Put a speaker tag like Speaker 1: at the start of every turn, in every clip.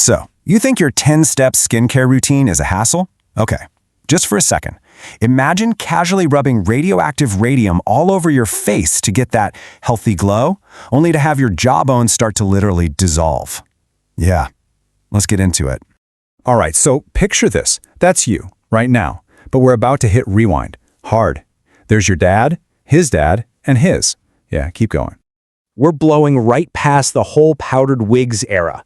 Speaker 1: So, you think your 10-step skincare routine is a hassle? Okay, just for a second. Imagine casually rubbing radioactive radium all over your face to get that healthy glow, only to have your jawbones start to literally dissolve. Yeah, let's get into it.
Speaker 2: All right, so picture this. That's you, right now. But we're about to hit rewind. Hard. There's your dad, his dad, and his. Yeah, keep going.
Speaker 3: We're blowing right past the whole powdered wigs era.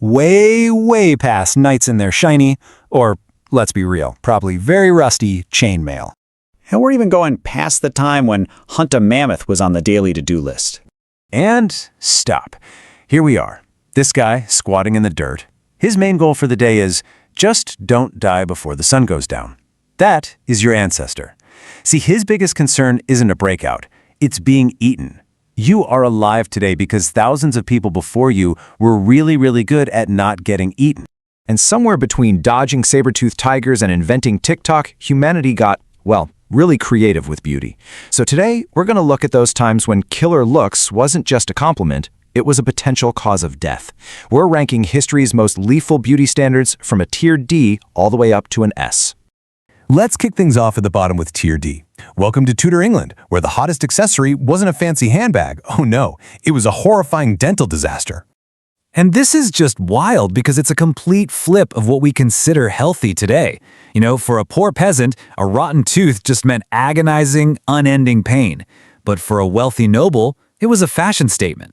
Speaker 1: Way past knights in their shiny, or let's be real, probably very rusty chainmail.
Speaker 3: And we're even going past the time when hunt a mammoth was on the daily to-do list.
Speaker 1: And stop. Here we are. This guy squatting in the dirt. His main goal for the day is just don't die before the sun goes down. That is your ancestor. See, his biggest concern isn't a breakout. It's being eaten. You are alive today because thousands of people before you were really good at not getting eaten.
Speaker 2: And somewhere between dodging saber-toothed tigers and inventing TikTok, humanity got, well, really creative with beauty. So today, we're going to look at those times when killer looks wasn't just a compliment, it was a potential cause of death. We're ranking history's most lethal beauty standards from a tier D all the way up to an S.
Speaker 4: Let's kick things off at the bottom with Tier D. Welcome to Tudor, England, where the hottest accessory wasn't a fancy handbag. Oh no, it was a horrifying dental disaster.
Speaker 5: And this is just wild because it's a complete flip of what we consider healthy today. You know, for a poor peasant, a rotten tooth just meant agonizing, unending pain. But for a wealthy noble, it was a fashion statement.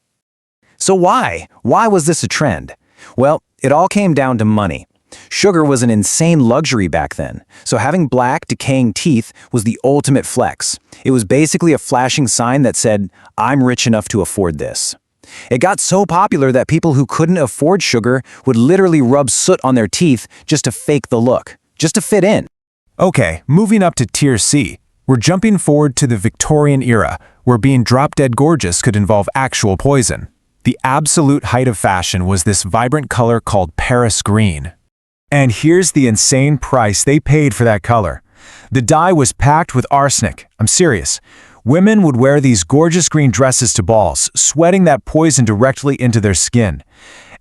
Speaker 1: So why? Why was this a trend? Well, it all came down to money. Sugar was an insane luxury back then, so having black, decaying teeth was the ultimate flex. It was basically a flashing sign that said, I'm rich enough to afford this. It got so popular that people who couldn't afford sugar would literally rub soot on their teeth just to fake the look, just to fit in.
Speaker 4: Okay, moving up to Tier C. We're jumping forward to the Victorian era, where being drop-dead gorgeous could involve actual poison. The absolute height of fashion was this vibrant color called Paris green. And here's the insane price they paid for that color. The dye was packed with arsenic. I'm serious. Women would wear these gorgeous green dresses to balls, sweating that poison directly into their skin.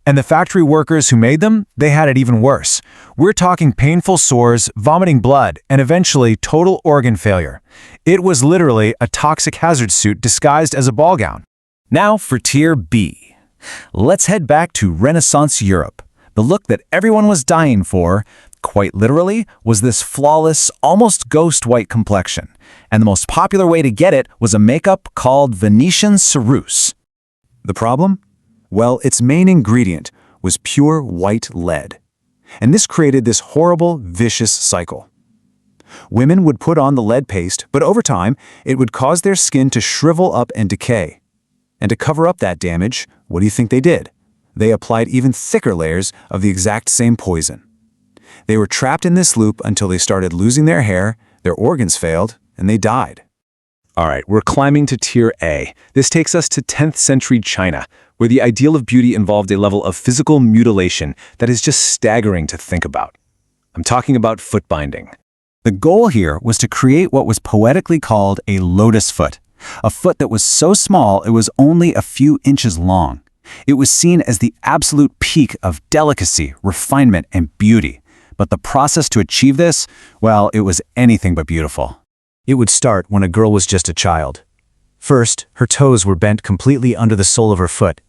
Speaker 4: And the factory workers who made them, they had it even worse. We're talking painful sores, vomiting blood, and eventually total organ failure. It was literally a toxic hazard suit disguised as a ball gown.
Speaker 5: Now for Tier B. Let's head back to Renaissance Europe. The look that everyone was dying for, quite literally, was this flawless, almost ghost white complexion. And the most popular way to get it was a makeup called Venetian Cerusse.
Speaker 2: The problem? Well, its main ingredient was pure white lead. And this created this horrible, vicious cycle. Women would put on the lead paste, but over time, it would cause their skin to shrivel up and decay. And to cover up that damage, what do you think they did? They applied even thicker layers of the exact same poison. They were trapped in this loop until they started losing their hair, their organs failed, and they died. All right, we're climbing to Tier A. This takes us to 10th century China, where the ideal of beauty involved a level of physical mutilation that is just staggering to think about. I'm talking about foot binding.
Speaker 1: The goal here was to create what was poetically called a lotus foot, a foot that was so small it was only a few inches long. It was seen as the absolute peak of delicacy, refinement, and beauty. But the process to achieve this, well, it was anything but beautiful.
Speaker 2: It would start when a girl was just a child. First, her toes were bent completely under the sole of her foot.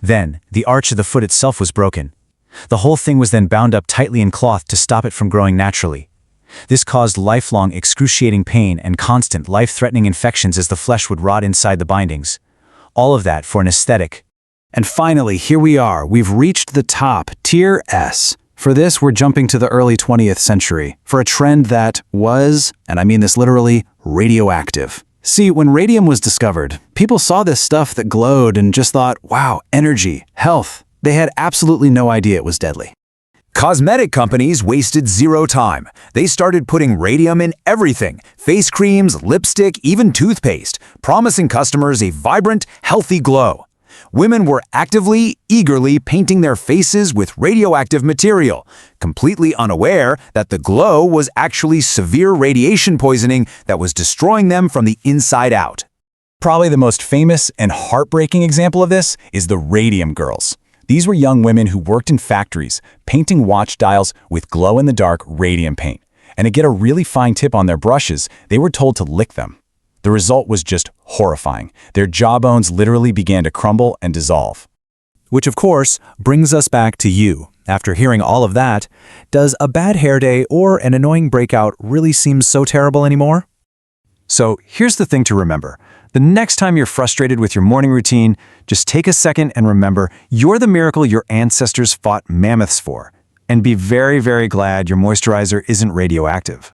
Speaker 2: Then, the arch of the foot itself was broken. The whole thing was then bound up tightly in cloth to stop it from growing naturally. This caused lifelong excruciating pain and constant life-threatening infections as the flesh would rot inside the bindings. All of that for an aesthetic.
Speaker 1: And finally, here we are. We've reached the top, Tier S. For this, we're jumping to the early 20th century, for a trend that was, and I mean this literally, radioactive. See, when radium was discovered, people saw this stuff that glowed and just thought, wow, energy, health. They had absolutely no idea it was deadly.
Speaker 4: Cosmetic companies wasted zero time. They started putting radium in everything, face creams, lipstick, even toothpaste, promising customers a vibrant, healthy glow. Women were actively, eagerly painting their faces with radioactive material, completely unaware that the glow was actually severe radiation poisoning that was destroying them from the inside out.
Speaker 2: Probably the most famous and heartbreaking example of this is the Radium girls. These were young women who worked in factories, painting watch dials with glow-in-the-dark radium paint. And to get a really fine tip on their brushes, they were told to lick them. The result was just horrifying. Their jawbones literally began to crumble and dissolve.
Speaker 5: Which, of course, brings us back to you. After hearing all of that, does a bad hair day or an annoying breakout really seem so terrible anymore?
Speaker 4: So here's the thing to remember. The next time you're frustrated with your morning routine, just take a second and remember you're the miracle your ancestors fought mammoths for. And be very, very glad your moisturizer isn't radioactive.